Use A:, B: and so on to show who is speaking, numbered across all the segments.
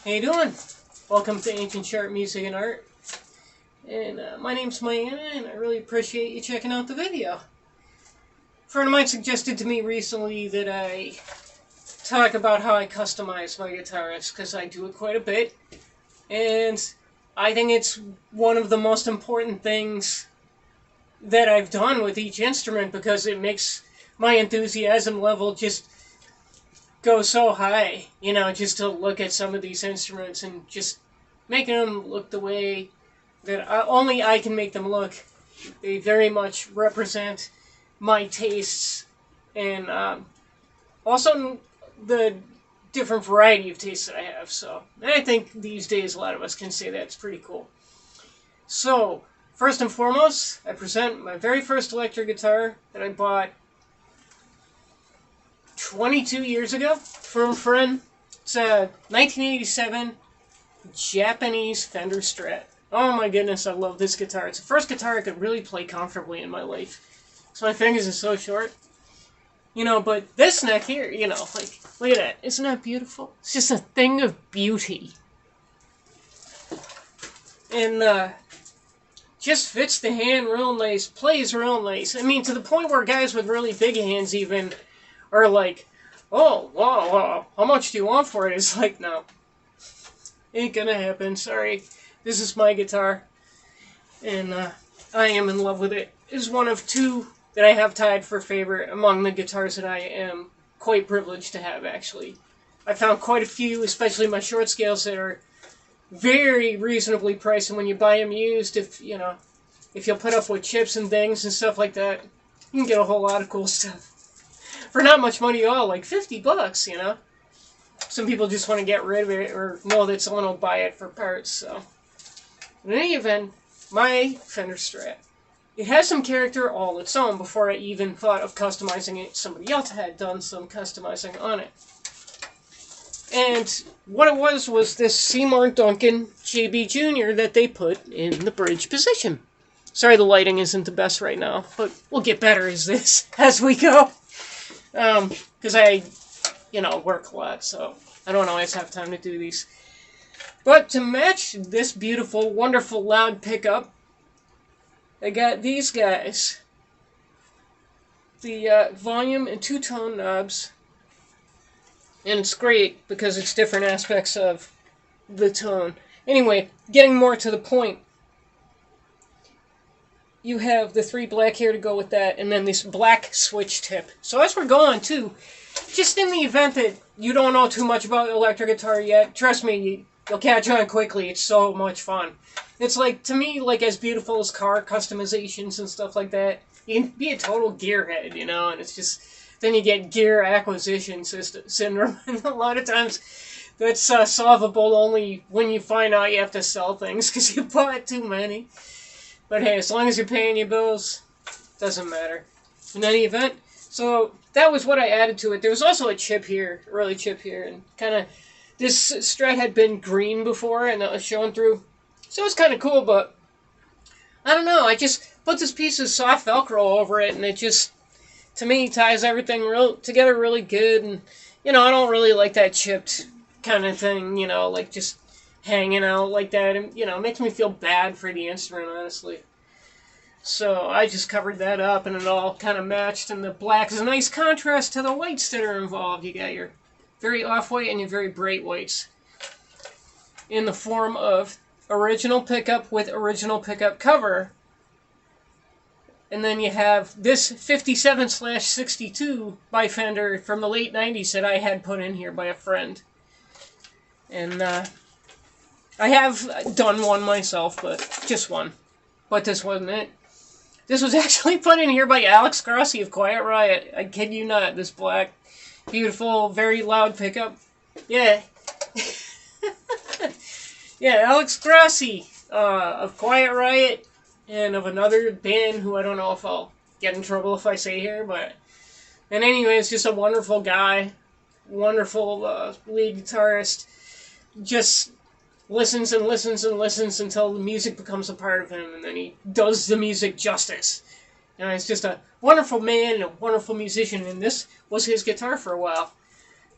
A: How you doing? Welcome to Ancient Sharp Music and Art. And my name's Minion, and I really appreciate you checking out the video. A friend of mine suggested to me recently that I talk about how I customize my guitars, because I do it quite a bit. And I think it's one of the most important things that I've done with each instrument, because it makes my enthusiasm level just go so high, you know, just to look at some of these instruments and just making them look the way that only I can make them look. They very much represent my tastes and also the different variety of tastes that I have. So, and I think these days a lot of us can say that's pretty cool. So, first and foremost, I present my very first electric guitar that I bought 22 years ago from a friend. It's a 1987 Japanese Fender Strat. Oh my goodness, I love this guitar. It's the first guitar I could really play comfortably in my life. So my fingers are so short. You know, but this neck here, you know, like, look at that. Isn't that beautiful? It's just a thing of beauty. And, just fits the hand real nice, plays real nice. I mean, to the point where guys with really big hands even are like, oh, wow, how much do you want for it? It's like, no. Ain't gonna happen, sorry. This is my guitar. And I am in love with it. It's one of two that I have tied for favorite among the guitars that I am quite privileged to have, actually. I found quite a few, especially my short scales, that are very reasonably priced. And when you buy them used, if you'll put up with chips and things and stuff like that, you can get a whole lot of cool stuff. For not much money at all, like $50, you know? Some people just want to get rid of it or know that someone will buy it for parts, so. In any event, my Fender Strat. It has some character all its own. Before I even thought of customizing it, somebody else had done some customizing on it. And what it was this Seymour Duncan JB Jr. that they put in the bridge position. Sorry the lighting isn't the best right now, but we'll get better as we go. Because I, work a lot, so I don't always have time to do these. But to match this beautiful, wonderful, loud pickup, I got these guys. The volume and two-tone knobs. And it's great because it's different aspects of the tone. Anyway, getting more to the point. You have the 3 black here to go with that, and then this black switch tip. So as we're going, too, just in the event that you don't know too much about electric guitar yet, trust me, you'll catch on quickly. It's so much fun. It's like, to me, like as beautiful as car customizations and stuff like that. You can be a total gearhead, you know, and it's just, then you get gear acquisition syndrome, and a lot of times that's solvable only when you find out you have to sell things because you bought too many. But hey, as long as you're paying your bills, doesn't matter. In any event, so that was what I added to it. There was also a chip here, early chip here, and kind of, this Strat had been green before, and that was showing through. So it was kind of cool, but I don't know, I just put this piece of soft Velcro over it, and it just, to me, ties everything together really good, and, I don't really like that chipped kind of thing, like just hanging out like that, and, it makes me feel bad for the instrument, honestly. So I just covered that up, and it all kind of matched, and the black is a nice contrast to the whites that are involved. You got your very off-white and your very bright whites in the form of original pickup with original pickup cover. And then you have this 57/62 by Fender from the late 90s that I had put in here by a friend. And I have done one myself, but just one. But this wasn't it. This was actually put in here by Alex Grossi of Quiet Riot. I kid you not, this black, beautiful, very loud pickup. Yeah. Yeah, Alex Grossi of Quiet Riot and of another band who I don't know if I'll get in trouble if I say here, but... And anyway, it's just a wonderful guy, wonderful lead guitarist, just listens and listens and listens until the music becomes a part of him, and then he does the music justice. And he's just a wonderful man and a wonderful musician, and this was his guitar for a while.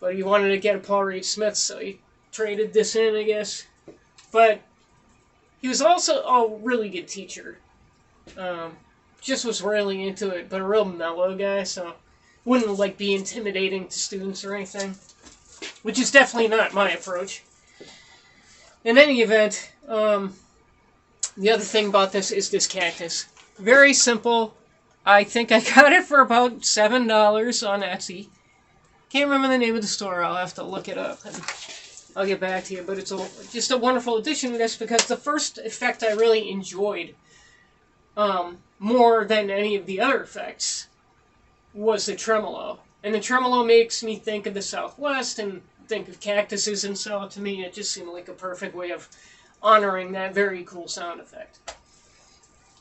A: But he wanted to get a Paul Reed Smith, so he traded this in, I guess. But he was also a really good teacher. Just was really into it, but a real mellow guy, so wouldn't like be intimidating to students or anything, which is definitely not my approach. In any event, the other thing about this is this cactus. Very simple. I think I got it for about $7 on Etsy. Can't remember the name of the store. I'll have to look it up and I'll get back to you. But it's just a wonderful addition to this because the first effect I really enjoyed more than any of the other effects was the tremolo. And the tremolo makes me think of the Southwest and think of cactuses, and so to me it just seemed like a perfect way of honoring that very cool sound effect.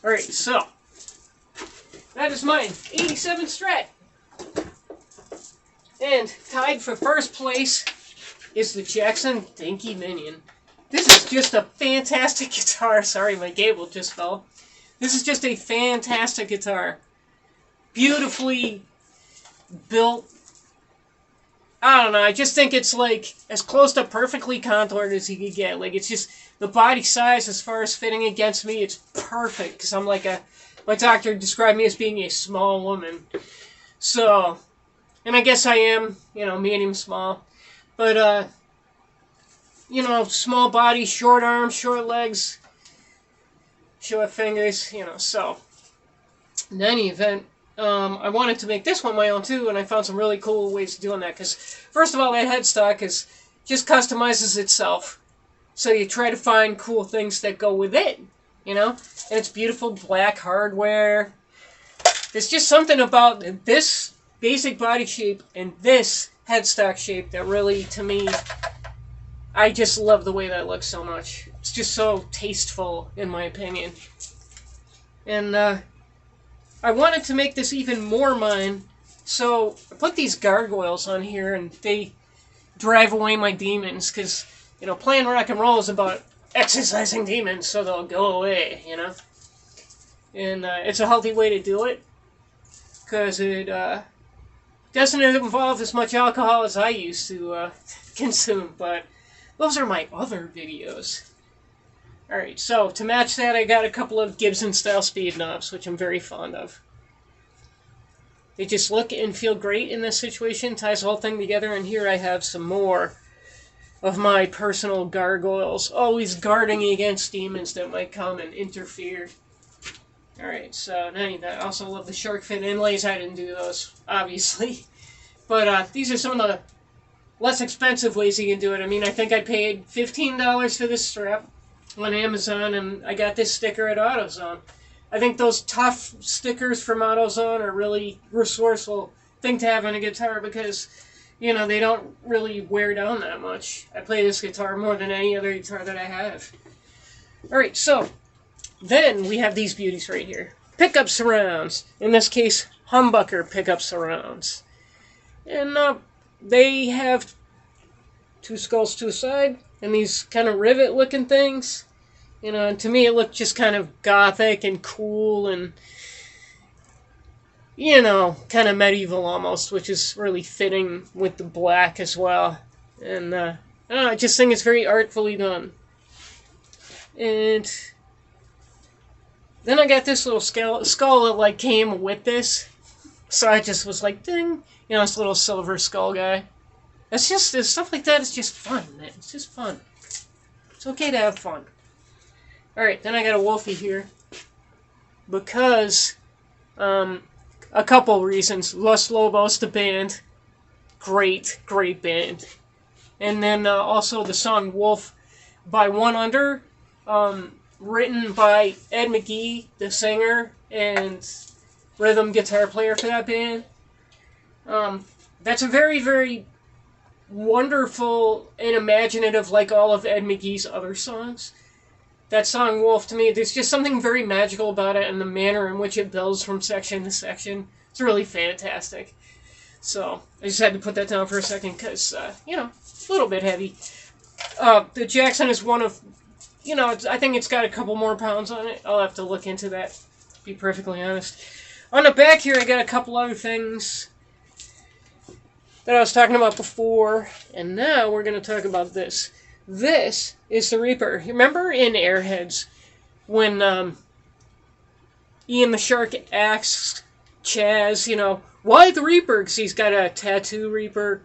A: Alright, so that is mine. 87 Strat. And tied for first place is the Jackson Dinky Minion. This is just a fantastic guitar. Sorry, my gable just fell. This is just a fantastic guitar. Beautifully built. I don't know, I just think it's like as close to perfectly contoured as you could get. Like, it's just the body size as far as fitting against me, it's perfect. Because I'm like my doctor described me as being a small woman. So, and I guess I am, medium small. But, small body, short arms, short legs, short fingers, so. In any event, I wanted to make this one my own too, and I found some really cool ways of doing that. Because, first of all, that headstock just customizes itself. So you try to find cool things that go with it, And it's beautiful black hardware. There's just something about this basic body shape and this headstock shape that really, to me, I just love the way that looks so much. It's just so tasteful, in my opinion. And, I wanted to make this even more mine, so I put these gargoyles on here, and they drive away my demons, because, playing rock and roll is about exercising demons so they'll go away, And it's a healthy way to do it, because it doesn't involve as much alcohol as I used to consume, but those are my other videos. Alright, so to match that, I got a couple of Gibson-style speed knobs, which I'm very fond of. They just look and feel great in this situation, ties the whole thing together, and here I have some more of my personal gargoyles, always guarding against demons that might come and interfere. Alright, so I also love the shark fin inlays. I didn't do those, obviously. But these are some of the less expensive ways you can do it. I mean, I think I paid $15 for this strap on Amazon, and I got this sticker at AutoZone. I think those tough stickers from AutoZone are really resourceful thing to have on a guitar because, they don't really wear down that much. I play this guitar more than any other guitar that I have. Alright, so then we have these beauties right here. Pickup surrounds. In this case, humbucker pickup surrounds. And they have two skulls to a side, and these kind of rivet-looking things. And to me it looked just kind of gothic and cool and, kind of medieval almost, which is really fitting with the black as well. And, I don't know, I just think it's very artfully done. And then I got this little skull that, came with this. So I just was like, ding, this little silver skull guy. It's just, stuff like that is just fun, man. It's just fun. It's okay to have fun. Alright, then I got a Wolfie here. Because, a couple reasons. Los Lobos, the band. Great band. And then also the song Wolf by One Under. Written by Ed McGee, the singer and rhythm guitar player for that band. That's a very, very wonderful and imaginative, like all of Ed McGee's other songs. That song, Wolf, to me, there's just something very magical about it and the manner in which it builds from section to section. It's really fantastic. So, I just had to put that down for a second because, a little bit heavy. The Jackson is one of, I think it's got a couple more pounds on it. I'll have to look into that, to be perfectly honest. On the back here, I got a couple other things that I was talking about before, and now we're going to talk about this. This is the Reaper. Remember in Airheads when Ian the Shark asks Chaz, why the Reaper? Because he's got a tattoo Reaper,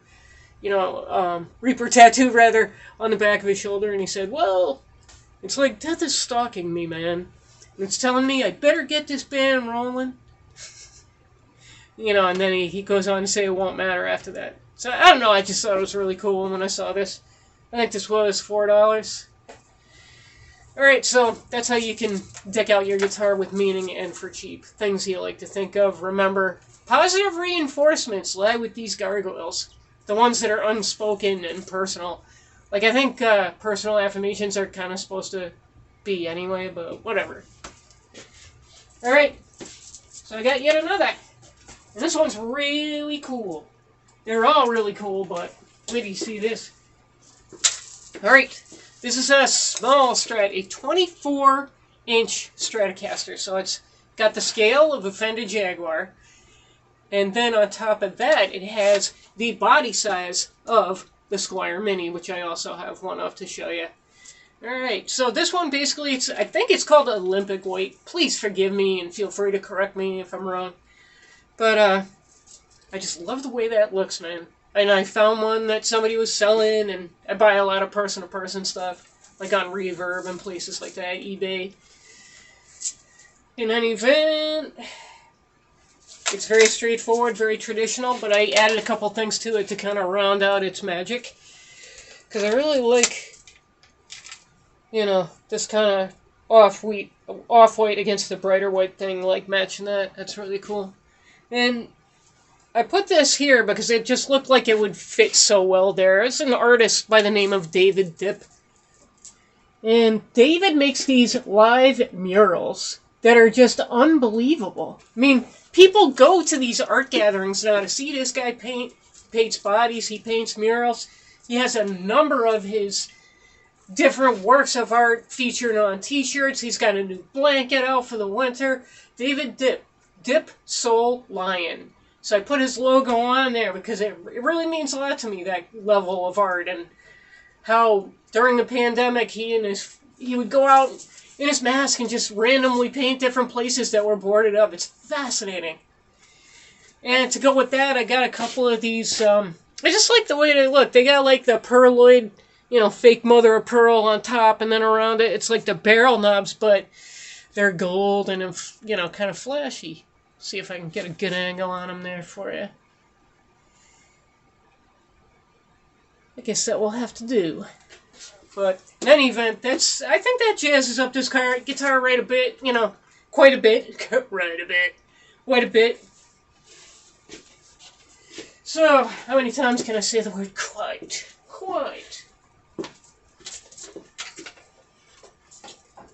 A: Reaper tattoo rather, on the back of his shoulder. And he said, well, it's like death is stalking me, man. And it's telling me I better get this band rolling. And then he goes on to say it won't matter after that. So, I don't know, I just thought it was really cool when I saw this. I think this was $4. Alright, so that's how you can deck out your guitar with meaning and for cheap. Things you like to think of. Remember, positive reinforcements lie with these gargoyles. The ones that are unspoken and personal. Like, I think personal affirmations are kind of supposed to be anyway, but whatever. Alright, so I got yet another. And this one's really cool. They're all really cool, but wait till you see this. Alright, this is a small Strat, a 24-inch Stratocaster. So it's got the scale of a Fender Jaguar. And then on top of that, it has the body size of the Squier Mini, which I also have one of to show you. Alright, so this one basically, I think it's called Olympic weight. Please forgive me and feel free to correct me if I'm wrong. But, I just love the way that looks, man. And I found one that somebody was selling, and I buy a lot of person-to-person stuff, like on Reverb and places like that, eBay. In any event, it's very straightforward, very traditional, but I added a couple things to it to kind of round out its magic. Because I really like, this kind of off-white against the brighter white thing, like matching that. That's really cool. And I put this here because it just looked like it would fit so well there. It's an artist by the name of David Dipp. And David makes these live murals that are just unbelievable. I mean, people go to these art gatherings now to see this guy paint. He paints bodies, he paints murals. He has a number of his different works of art featured on t-shirts. He's got a new blanket out for the winter. David Dipp. Dipp Soul Lion. So I put his logo on there because it really means a lot to me, that level of art, and how during the pandemic he would go out in his mask and just randomly paint different places that were boarded up. It's fascinating. And to go with that, I got a couple of these. I just like the way they look. They got like the pearloid, fake mother of pearl on top, and then around it, it's like the barrel knobs, but they're gold and kind of flashy. See if I can get a good angle on them there for you. I guess that will have to do. But in any event, I think that jazzes up this guitar right a bit. Quite a bit. Quite a bit. So, how many times can I say the word quite? Quite.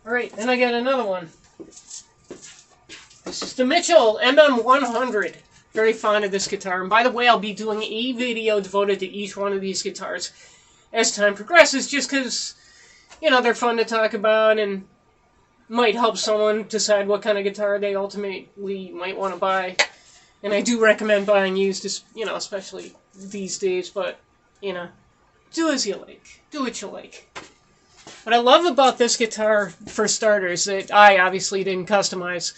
A: Alright, then I got another one. This is the Mitchell MM100. Very fond of this guitar. And by the way, I'll be doing a video devoted to each one of these guitars as time progresses, just because, they're fun to talk about and might help someone decide what kind of guitar they ultimately might want to buy. And I do recommend buying used, especially these days, but, do as you like. Do what you like. What I love about this guitar, for starters, that I obviously didn't customize,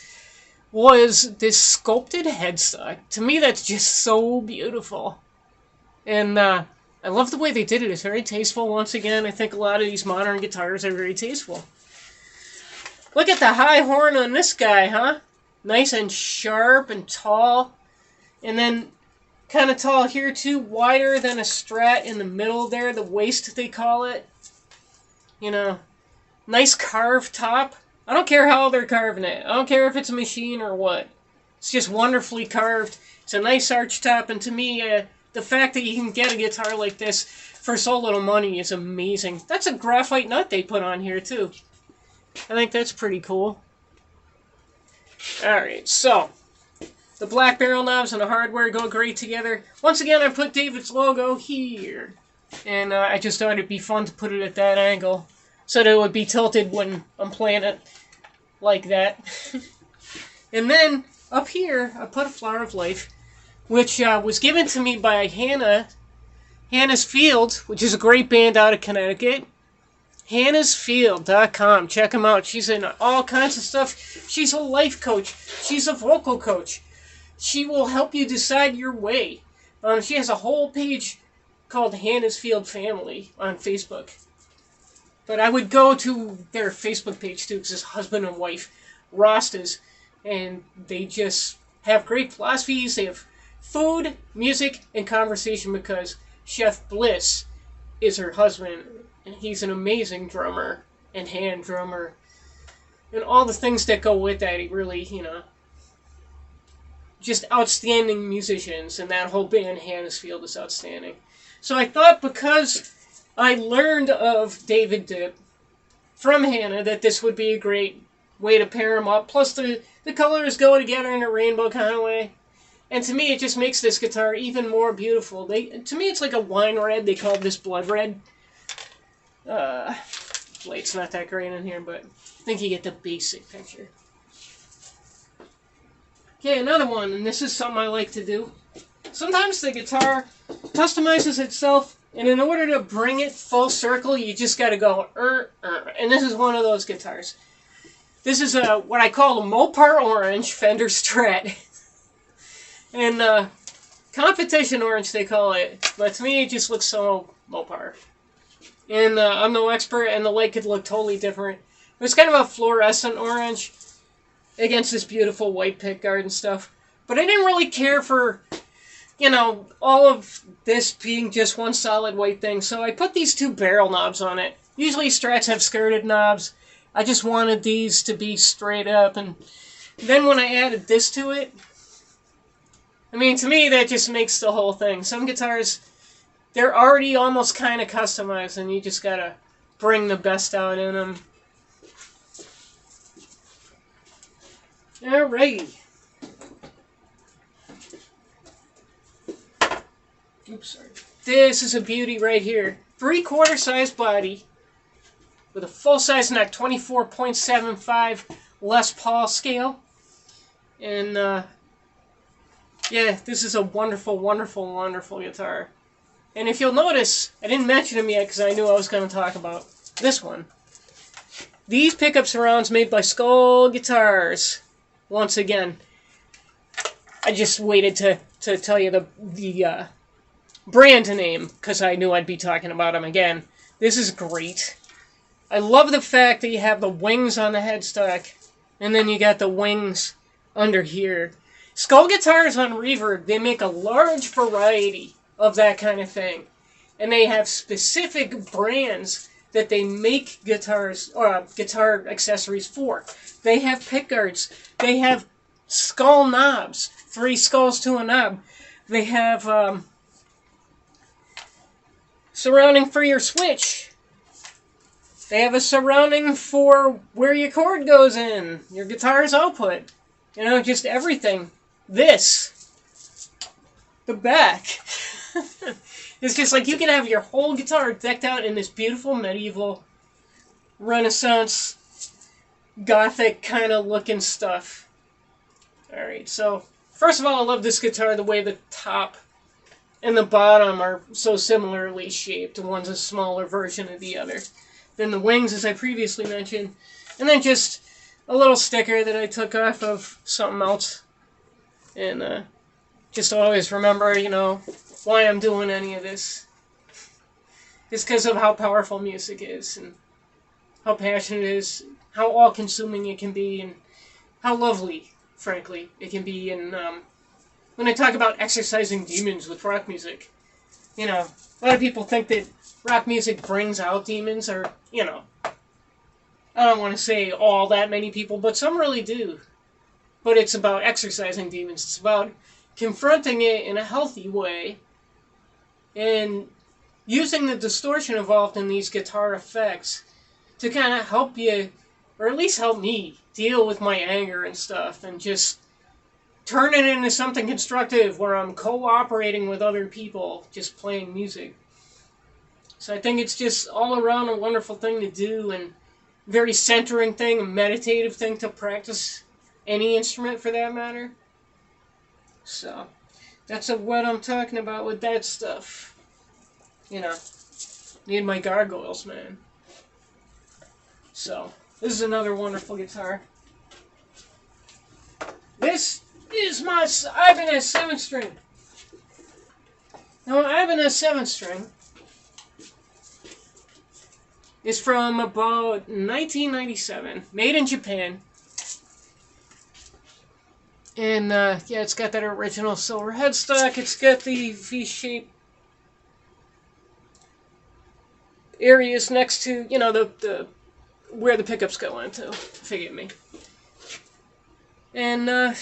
A: was this sculpted headstock. To me, that's just so beautiful. And I love the way they did it. It's very tasteful. Once again, I think a lot of these modern guitars are very tasteful. Look at the high horn on this guy, huh? Nice and sharp and tall. And then kind of tall here too, wider than a Strat in the middle there, the waist they call it. Nice carved top. I don't care how they're carving it. I don't care if it's a machine or what. It's just wonderfully carved. It's a nice arch top, and to me, the fact that you can get a guitar like this for so little money is amazing. That's a graphite nut they put on here too. I think that's pretty cool. Alright, so the black barrel knobs and the hardware go great together. Once again, I put David's logo here. And I just thought it'd be fun to put it at that angle, so that it would be tilted when I'm playing it like that. And then up here, I put a Flower of Life, which was given to me by Hannah's Field, which is a great band out of Connecticut. hannahsfield.com. Check them out. She's in all kinds of stuff. She's a life coach. She's a vocal coach. She will help you decide your way. She has a whole page called Hannah's Field Family on Facebook. But I would go to their Facebook page too, because it's husband and wife, Rastas, and they just have great philosophies. They have food, music, and conversation because Chef Bliss is her husband, and he's an amazing drummer and hand drummer, and all the things that go with that. He really, just outstanding musicians, and that whole band, Hannah's Field, is outstanding. So I thought because I learned of David Dipp from Hannah that this would be a great way to pair them up. Plus the colors go together in a rainbow kind of way. And to me, it just makes this guitar even more beautiful. To me, it's like a wine red. They call this blood red. Light's not that great in here, but I think you get the basic picture. Okay, another one, and this is something I like to do. Sometimes the guitar customizes itself, and in order to bring it full circle, you just got to go, and this is one of those guitars. This is what I call a Mopar Orange Fender Strat. And competition orange, they call it, but to me it just looks so Mopar. And I'm no expert, and the light could look totally different. It's kind of a fluorescent orange against this beautiful white pickguard and stuff. But I didn't really care for, all of this being just one solid white thing, so I put these two barrel knobs on it. Usually Strats have skirted knobs. I just wanted these to be straight up, and then when I added this to it, to me that just makes the whole thing. Some guitars, they're already almost kind of customized, and you just gotta bring the best out in them. Alrighty. Oops, sorry. This is a beauty right here. 3/4 size body with a full size neck, 24.75 Les Paul scale. And yeah, this is a wonderful, wonderful, wonderful guitar. And if you'll notice, I didn't mention them yet because I knew I was going to talk about this one. These pickup surrounds made by Skull Guitars. Once again, I just waited to tell you the brand name because I knew I'd be talking about them again. This is great. I love the fact that you have the wings on the headstock, and then you got the wings under here. Skull Guitars on Reverb, they make a large variety of that kind of thing. And they have specific brands that they make guitars or guitar accessories for. They have pickguards. They have skull knobs, 3 skulls to a knob. They have surrounding for your switch. They have a surrounding for where your cord goes in, your guitar's output. Just everything. This, the back. It's just like you can have your whole guitar decked out in this beautiful medieval Renaissance Gothic kind of looking stuff. Alright, so first of all, I love this guitar the way the top and the bottom are so similarly shaped. One's a smaller version of the other. Then the wings, as I previously mentioned. And then just a little sticker that I took off of something else. And just always remember, why I'm doing any of this. It's because of how powerful music is, and how passionate it is, how all-consuming it can be, and how lovely, frankly, it can be. And when I talk about exercising demons with rock music, a lot of people think that rock music brings out demons, or, I don't want to say all that many people, but some really do. But it's about exercising demons. It's about confronting it in a healthy way and using the distortion involved in these guitar effects to kind of help you, or at least help me, deal with my anger and stuff, and just turn it into something constructive where I'm cooperating with other people, just playing music. So I think it's just all around a wonderful thing to do, and very centering thing, a meditative thing to practice any instrument for that matter. So that's what I'm talking about with that stuff. Need my gargoyles, man. So, this is another wonderful guitar. This is my Ibanez 7-string. Now, Ibanez 7-string is from about 1997, made in Japan. And, yeah, it's got that original silver headstock. It's got the V-shaped areas next to, you know, the where the pickups go into. Forgive me. And,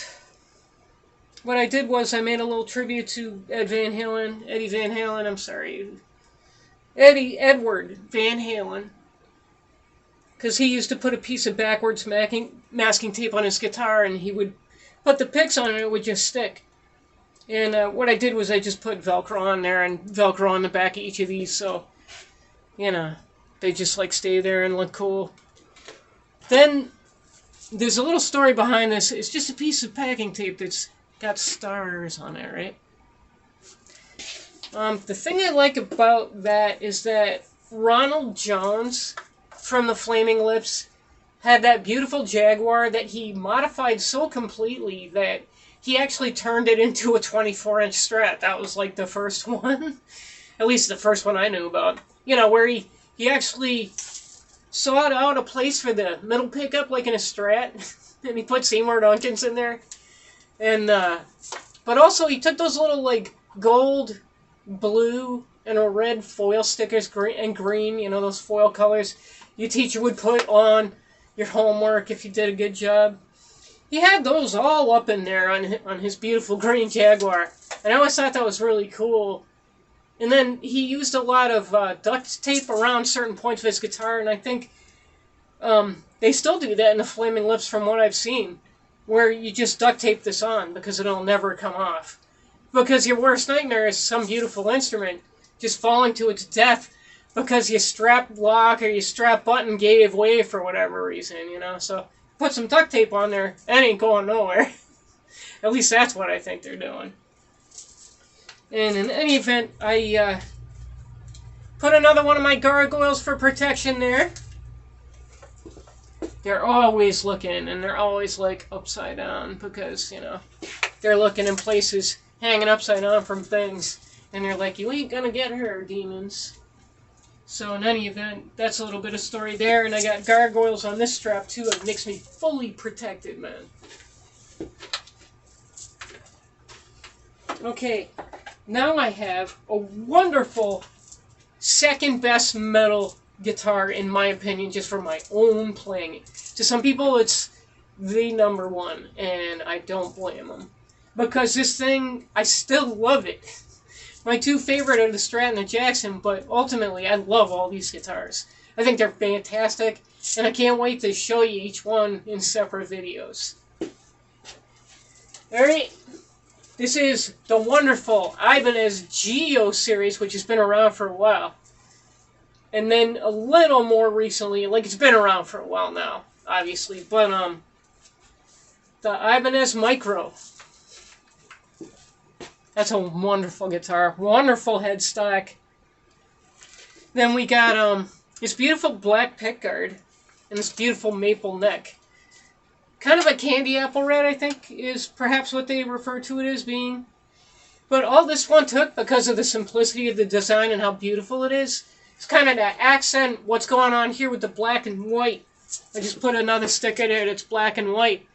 A: what I did was I made a little tribute to Edward Van Halen. Because he used to put a piece of backwards masking tape on his guitar, and he would put the picks on it, and it would just stick. And what I did was I just put Velcro on there and Velcro on the back of each of these, so, you know, they just like stay there and look cool. Then there's a little story behind this. It's just a piece of packing tape that's got stars on it, right? The thing I like about that is that Ronald Jones from the Flaming Lips had that beautiful Jaguar that he modified so completely that he actually turned it into a 24-inch Strat. That was like the first one. At least the first one I knew about. You know, where he actually sought out a place for the middle pickup like in a Strat. And he put Seymour Duncans in there. And, but also he took those little like gold, blue, and a red foil stickers, green, you know, those foil colors your teacher would put on your homework if you did a good job. He had those all up in there on his beautiful green Jaguar. And I always thought that was really cool. And then he used a lot of duct tape around certain points of his guitar, and I think they still do that in the Flaming Lips from what I've seen, where you just duct tape this on because it'll never come off. Because your worst nightmare is some beautiful instrument just falling to its death because your strap lock or your strap button gave way for whatever reason, you know. So put some duct tape on there, that ain't going nowhere. At least that's what I think they're doing. And in any event, I put another one of my gargoyles for protection there. They're always looking, and they're always like upside down because, you know, they're looking in places hanging upside down from things. And they're like, you ain't gonna get her, demons. So in any event, that's a little bit of story there. And I got gargoyles on this strap too. It makes me fully protected, man. Okay, now I have a wonderful second best metal guitar, in my opinion, just for my own playing. To some people, it's the number one, and I don't blame them. Because this thing, I still love it. My two favorite are the Strat and the Jackson, but ultimately, I love all these guitars. I think they're fantastic, and I can't wait to show you each one in separate videos. Alright, this is the wonderful Ibanez Geo series, which has been around for a while. And then a little more recently, like it's been around for a while now, obviously, but the Ibanez Micro. That's a wonderful guitar. Wonderful headstock. Then we got this beautiful black pickguard and this beautiful maple neck. Kind of a candy apple red, I think, is perhaps what they refer to it as being. But all this one took, because of the simplicity of the design and how beautiful it is, it's kind of to accent what's going on here with the black and white. I just put another sticker there that's black and white.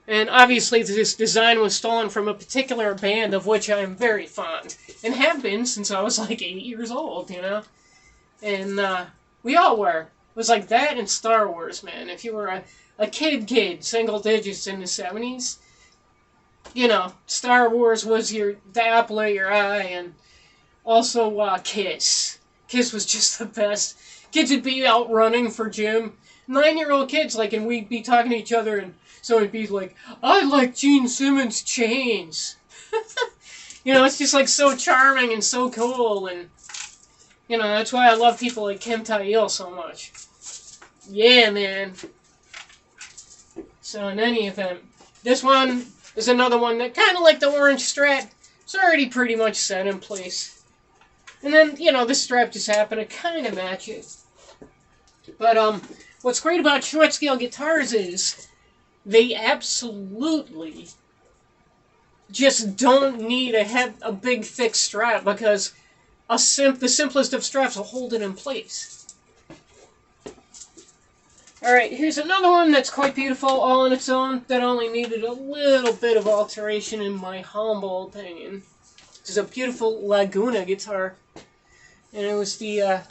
A: And obviously this design was stolen from a particular band of which I am very fond. And have been since I was like 8 years old, you know? And we all were. It was like that and Star Wars, man. If you were a kid, single digits in the 70s, you know, Star Wars was the apple of your eye, and also Kiss. Kiss was just the best. Kids would be out running for gym. 9-year-old kids, like, and we'd be talking to each other, and so it'd be like, I like Gene Simmons' chains. You know, it's just like so charming and so cool, and, you know, that's why I love people like Kim Tae-il so much. Yeah, man. So in any event, this one is another one that kind of like the orange Strat. It's already pretty much set in place. And then, you know, this strap just happened to kind of match it. But what's great about short scale guitars is they absolutely just don't need a big thick strap, because the simplest of straps will hold it in place. Alright, here's another one that's quite beautiful all on its own, that only needed a little bit of alteration in my humble opinion. This is a beautiful Laguna guitar, and it was the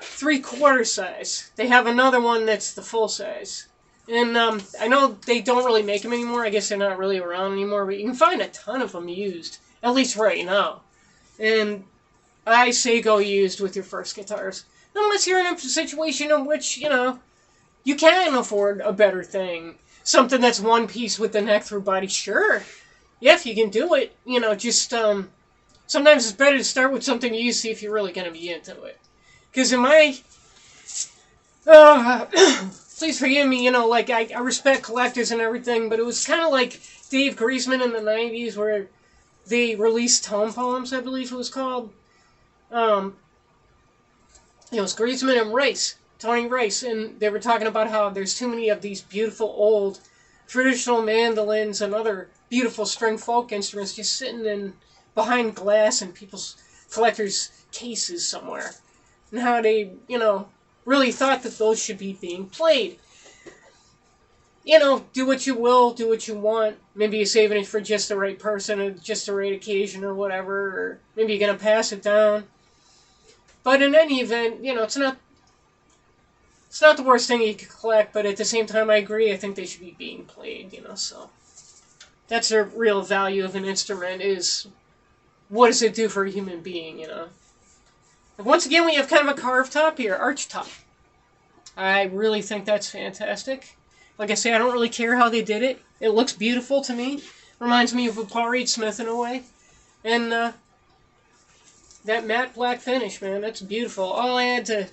A: 3/4 size. They have another one that's the full size. And I know they don't really make them anymore. I guess they're not really around anymore, but you can find a ton of them used, at least right now. And I say go used with your first guitars. Unless you're in a situation in which, you can afford a better thing. Something that's one piece with the neck through body, sure. Yeah, if you can do it, just, sometimes it's better to start with something used, see if you're really going to be into it. Because in my, please forgive me, I respect collectors and everything, but it was kind of like Dave Griezmann in the 90s, where they released Tone Poems, I believe it was called. It was Griezmann and Tony Rice, and they were talking about how there's too many of these beautiful old traditional mandolins and other beautiful string folk instruments just sitting behind glass in people's collectors' cases somewhere. And how they, really thought that those should be being played. Do what you will, do what you want. Maybe you're saving it for just the right person, or just the right occasion, or whatever, or maybe you're going to pass it down. But in any event, it's not the worst thing you could collect, but at the same time, I agree, I think they should be being played, so. That's the real value of an instrument, is what does it do for a human being, And once again, we have kind of a carved top here, arch top. I really think that's fantastic. Like I say, I don't really care how they did it. It looks beautiful to me. Reminds me of a Paul Reed Smith in a way. And, that matte black finish, man, that's beautiful. All I had to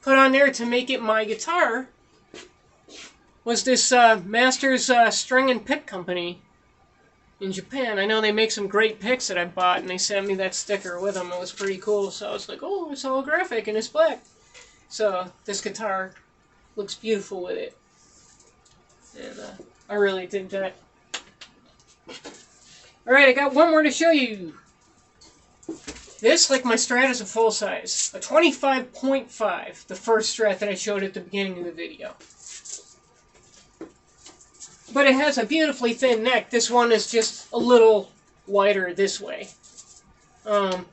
A: put on there to make it my guitar was this Masters String and Pick Company in Japan. I know they make some great picks that I bought, and they sent me that sticker with them. It was pretty cool, so I was like, oh, it's holographic and it's black. So this guitar looks beautiful with it. And I really dig that. Alright, I got one more to show you. This, like my Strat, is a full size. A 25.5, the first Strat that I showed at the beginning of the video. But it has a beautifully thin neck. This one is just a little wider this way. But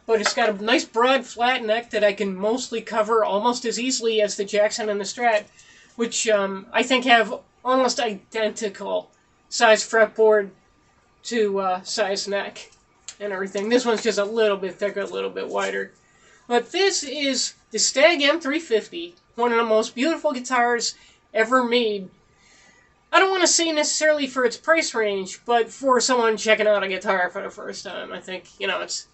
A: it's got a nice broad flat neck that I can mostly cover almost as easily as the Jackson and the Strat, which I think have almost identical size fretboard to size neck and everything. This one's just a little bit thicker, a little bit wider. But this is the Stag M350, one of the most beautiful guitars ever made. I don't want to say necessarily for its price range, but for someone checking out a guitar for the first time. I think, it's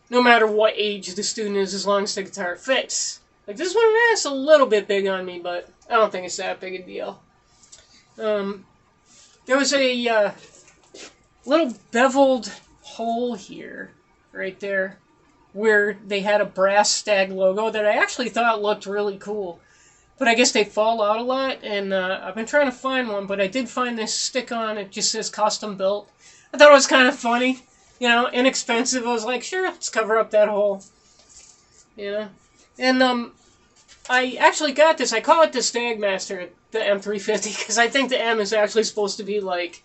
A: no matter what age the student is, as long as the guitar fits. Like this one, it's a little bit big on me, but I don't think it's that big a deal. There was a little beveled hole here, right there, where they had a brass Stag logo that I actually thought looked really cool. But I guess they fall out a lot, and I've been trying to find one, but I did find this stick-on. It just says custom built. I thought it was kind of funny, inexpensive. I was like, sure, let's cover up that hole, And I actually got this. I call it the Stagmaster, the M350, because I think the M is actually supposed to be like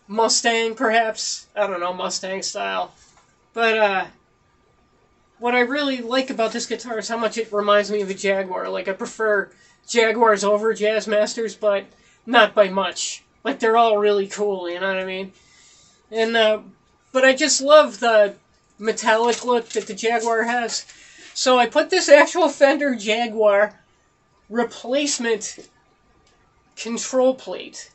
A: Mustang, perhaps. I don't know, Mustang style. But what I really like about this guitar is how much it reminds me of a Jaguar. Like, I prefer Jaguars over Jazzmasters, but not by much. Like, they're all really cool, you know what I mean? And but I just love the metallic look that the Jaguar has. So I put this actual Fender Jaguar replacement control plate,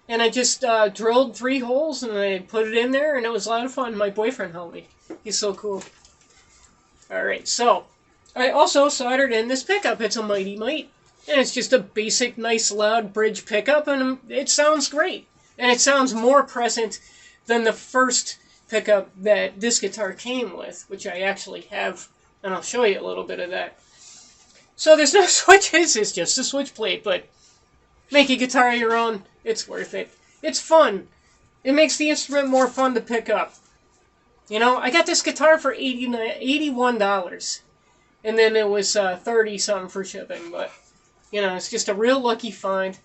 A: and I just drilled 3 holes, and I put it in there, and it was a lot of fun. My boyfriend helped me. He's so cool. Alright, so I also soldered in this pickup. It's a Mighty Mite, and it's just a basic, nice, loud bridge pickup, and it sounds great. And it sounds more present than the first pickup that this guitar came with, which I actually have And I'll show you a little bit of that. So there's no switches, it's just a switch plate, but make a guitar your own, it's worth it. It's fun. It makes the instrument more fun to pick up. You know, I got this guitar for $81. And then it was 30-something for shipping, but, you know, it's just a real lucky find.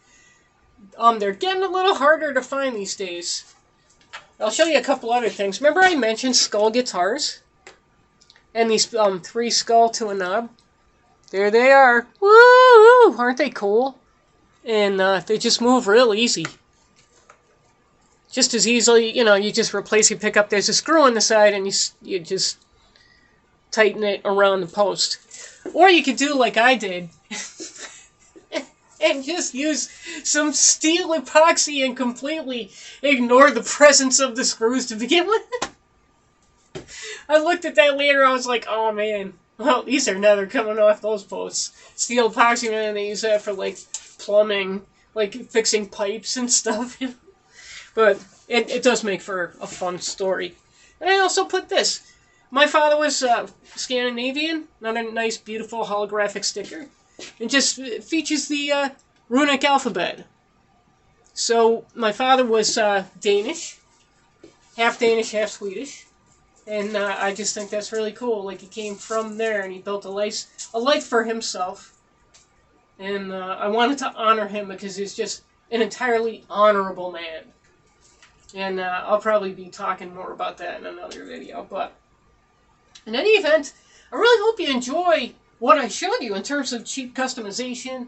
A: They're getting a little harder to find these days. I'll show you a couple other things. Remember I mentioned skull guitars? And these 3 skull to a knob? There they are. Woo! Aren't they cool? And they just move real easy. Just as easily, you know, you just replace your pickup. There's a screw on the side and you just tighten it around the post. Or you could do like I did. And just use some steel epoxy and completely ignore the presence of the screws to begin with. I looked at that later, I was like, oh man, well, these are never coming off those posts. Steel epoxy, man, they use that for, like, plumbing, like, fixing pipes and stuff. But it does make for a fun story. And I also put this. My father was Scandinavian, another nice, beautiful holographic sticker. It just features the runic alphabet. So, my father was Danish, half Swedish. And I just think that's really cool. Like, he came from there and he built a life for himself. And I wanted to honor him because he's just an entirely honorable man. And I'll probably be talking more about that in another video. But in any event, I really hope you enjoy what I showed you in terms of cheap customization.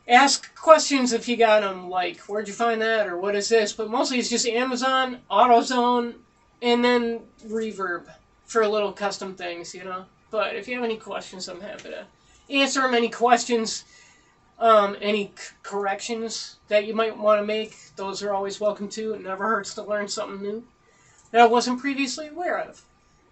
A: Ask questions if you got them, like, where'd you find that, or what is this? But mostly it's just Amazon, AutoZone, and then Reverb for little custom things, you know. But if you have any questions, I'm happy to answer them. Any questions, any corrections that you might want to make, those are always welcome too. It never hurts to learn something new that I wasn't previously aware of.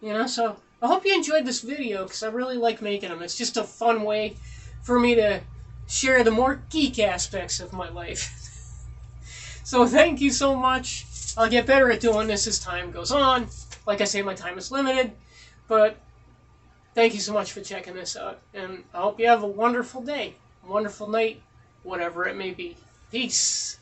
A: You know, so I hope you enjoyed this video because I really like making them. It's just a fun way for me to share the more geek aspects of my life. So thank you so much. I'll get better at doing this as time goes on. Like I say, my time is limited. But thank you so much for checking this out. And I hope you have a wonderful day, a wonderful night, whatever it may be. Peace.